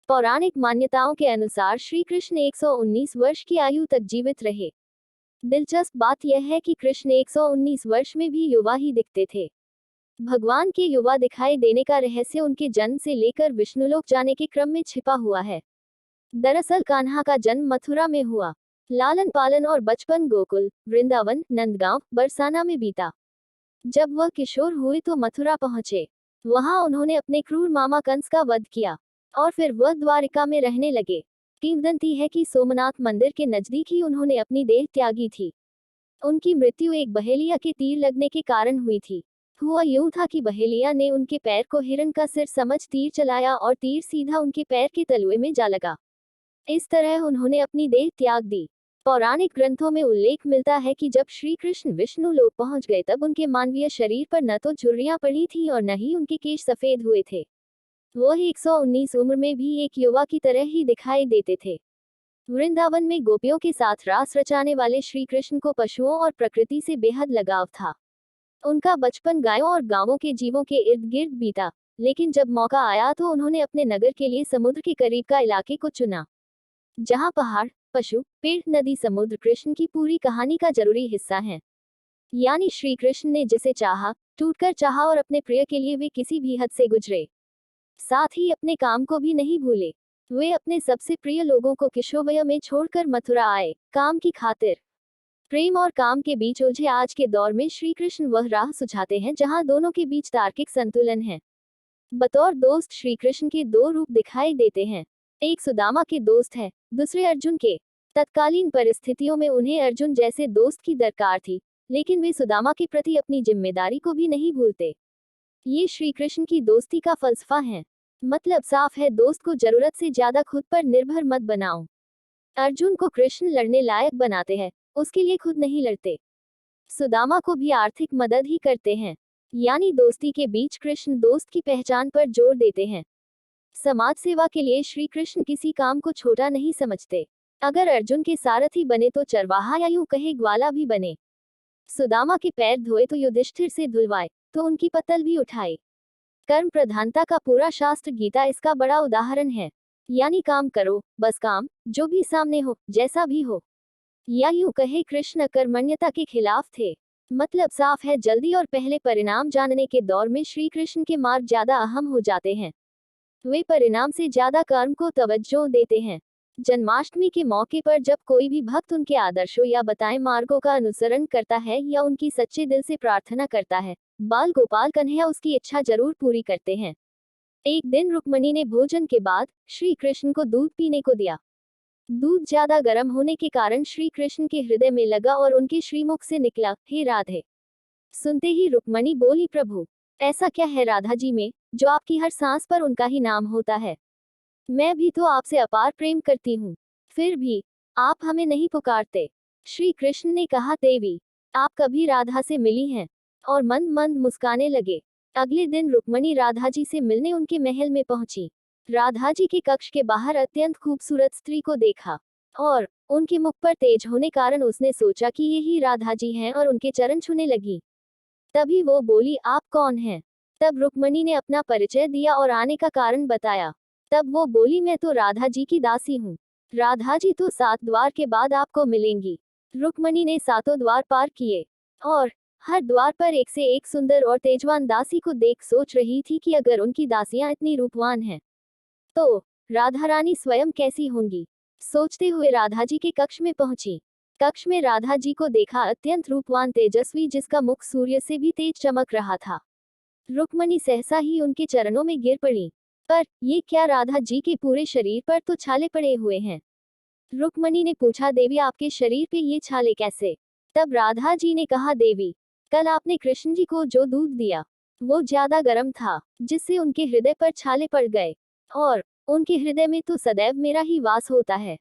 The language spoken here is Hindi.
पौराणिक मान्यताओं के अनुसार श्री कृष्ण 119 वर्ष की आयु तक जीवित रहे। दिलचस्प बात यह है कि कृष्ण 119 वर्ष में भी युवा ही दिखते थे। भगवान के युवा दिखाई देने का रहस्य उनके जन्म से लेकर विष्णुलोक जाने के क्रम में छिपा हुआ है। दरअसल कान्हा का जन्म मथुरा में हुआ। लालन पालन और बचपन गोकुल, वृंदावन, नंदगांव, बरसाना में बीता। जब वह किशोर हुए तो मथुरा पहुंचे। वहां उन्होंने अपने क्रूर मामा कंस का वध किया और फिर वह द्वारिका में रहने लगे। किंवदंती है कि सोमनाथ मंदिर के नजदीक ही उन्होंने अपनी देह त्यागी थी। उनकी मृत्यु एक बहेलिया के तीर लगने के कारण हुई थी। हुआ यूं था कि बहेलिया ने उनके पैर को हिरण का सिर समझ तीर चलाया और तीर सीधा उनके पैर के तलुए में जा लगा। इस तरह उन्होंने अपनी देह त्याग दी। पौराणिक ग्रंथों में उल्लेख मिलता है कि जब श्री कृष्ण विष्णु लोक पहुंच गए तब उनके मानवीय शरीर पर न तो झुर्रियां पड़ी थीं और न ही उनके केश सफेद हुए थे। वह 119 उम्र में भी एक युवा की तरह ही दिखाई देते थे। वृंदावन में गोपियों के साथ रास रचाने वाले श्री कृष्ण को पशुओं और प्रकृति से बेहद लगाव था। उनका बचपन गायों और गांवों के जीवों के इर्द गिर्द बीता, लेकिन जब मौका आया तो उन्होंने अपने नगर के लिए समुद्र के करीब का इलाके को चुना, जहां पहाड़, पशु, पेड़, नदी, समुद्र कृष्ण की पूरी कहानी का जरूरी हिस्सा हैं। यानी श्री कृष्ण ने जिसे चाहा, टूटकर चाहा और अपने प्रिय के लिए वे किसी भी हद से गुजरे। साथ ही अपने काम को भी नहीं भूले। वे अपने सबसे प्रिय लोगों को किशोरवय में छोड़कर मथुरा आए, काम की खातिर। प्रेम और काम के बीच उलझे आज के दौर में श्री कृष्ण वह राह सुझाते हैं जहां दोनों के बीच तार्किक संतुलन है। बतौर दोस्त श्री कृष्ण के दो रूप दिखाई देते हैं। एक सुदामा के दोस्त है, दूसरे अर्जुन के। तत्कालीन परिस्थितियों में उन्हें अर्जुन जैसे दोस्त की दरकार थी, लेकिन वे सुदामा के प्रति अपनी जिम्मेदारी को भी नहीं भूलते। ये श्री कृष्ण की दोस्ती का फलसफा है। मतलब साफ है, दोस्त को जरूरत से ज्यादा खुद पर निर्भर मत बनाओ। अर्जुन को कृष्ण लड़ने लायक बनाते हैं, उसके लिए खुद नहीं लड़ते। सुदामा को भी आर्थिक मदद ही करते हैं। यानी दोस्ती के बीच कृष्ण दोस्त की पहचान पर जोर देते हैं। समाज सेवा के लिए श्री कृष्ण किसी काम को छोटा नहीं समझते। अगर अर्जुन के सारथी बने तो चरवाहा या यूं कहे ग्वाला भी बने। सुदामा के पैर धोए तो युधिष्ठिर से धुलवाए, तो उनकी पत्तल भी उठाए। कर्म प्रधानता का पूरा शास्त्र गीता इसका बड़ा उदाहरण है। यानी काम करो, बस काम, जो भी सामने हो, जैसा भी हो। या यूं कहे कृष्ण अकर्मण्यता के खिलाफ थे। मतलब साफ है, जल्दी और पहले परिणाम जानने के दौर में श्री कृष्ण के मार्ग ज्यादा अहम हो जाते हैं। वे परिणाम से ज्यादा कर्म को तवज्जो देते हैं। जन्माष्टमी के मौके पर जब कोई भी भक्त उनके आदर्शों या बताए मार्गों का अनुसरण करता है या उनकी सच्चे दिल से प्रार्थना करता है, बाल गोपाल कन्हैया उसकी इच्छा जरूर पूरी करते हैं। एक दिन रुक्मणी ने भोजन के बाद श्री कृष्ण को दूध पीने को दिया। दूध ज्यादा गर्म होने के कारण श्री कृष्ण के हृदय में लगा और उनके श्रीमुख से निकला, हे राधे। सुनते ही रुक्मणी बोली, प्रभु, ऐसा क्या है राधा जी में, जो आपकी हर सांस पर उनका ही नाम होता है? मैं भी तो आपसे अपार प्रेम करती हूँ, फिर भी आप हमें नहीं पुकारते। श्री कृष्ण ने कहा, देवी, आप कभी राधा से मिली हैं? और मंद मंद मुस्काने लगे। अगले दिन रुक्मणी राधा जी से मिलने उनके महल में पहुंची। राधा जी के कक्ष के बाहर अत्यंत खूबसूरत स्त्री को देखा और उनके मुख पर तेज होने कारण उसने सोचा कि यही राधा जी हैं और उनके चरण छूने लगी। तभी वो बोली, आप कौन हैं? तब रुक्मणी ने अपना परिचय दिया और आने का कारण बताया। तब वो बोली, मैं तो राधा जी की दासी हूँ। राधा जी तो 7 द्वार के बाद आपको मिलेंगी। रुक्मणी ने 7 द्वार पार किए और हर द्वार पर एक से एक सुंदर और तेजवान दासी को देख सोच रही थी कि अगर उनकी दासियां इतनी रूपवान हैं, तो राधा रानी स्वयं कैसी होंगी। सोचते हुए राधा जी के कक्ष में पहुंची। कक्ष में राधा जी को देखा, अत्यंत रूपवान तेजस्वी, जिसका मुख सूर्य से भी तेज चमक रहा था। रुक्मणी सहसा ही उनके चरणों में गिर पड़ी। पर ये क्या, राधा जी के पूरे शरीर पर तो छाले पड़े हुए हैं। रुक्मणी ने पूछा, देवी, आपके शरीर पे ये छाले कैसे? तब राधा जी ने कहा, देवी, कल आपने कृष्ण जी को जो दूध दिया वो ज्यादा गर्म था, जिससे उनके हृदय पर छाले पड़ गए, और उनके हृदय में तो सदैव मेरा ही वास होता है।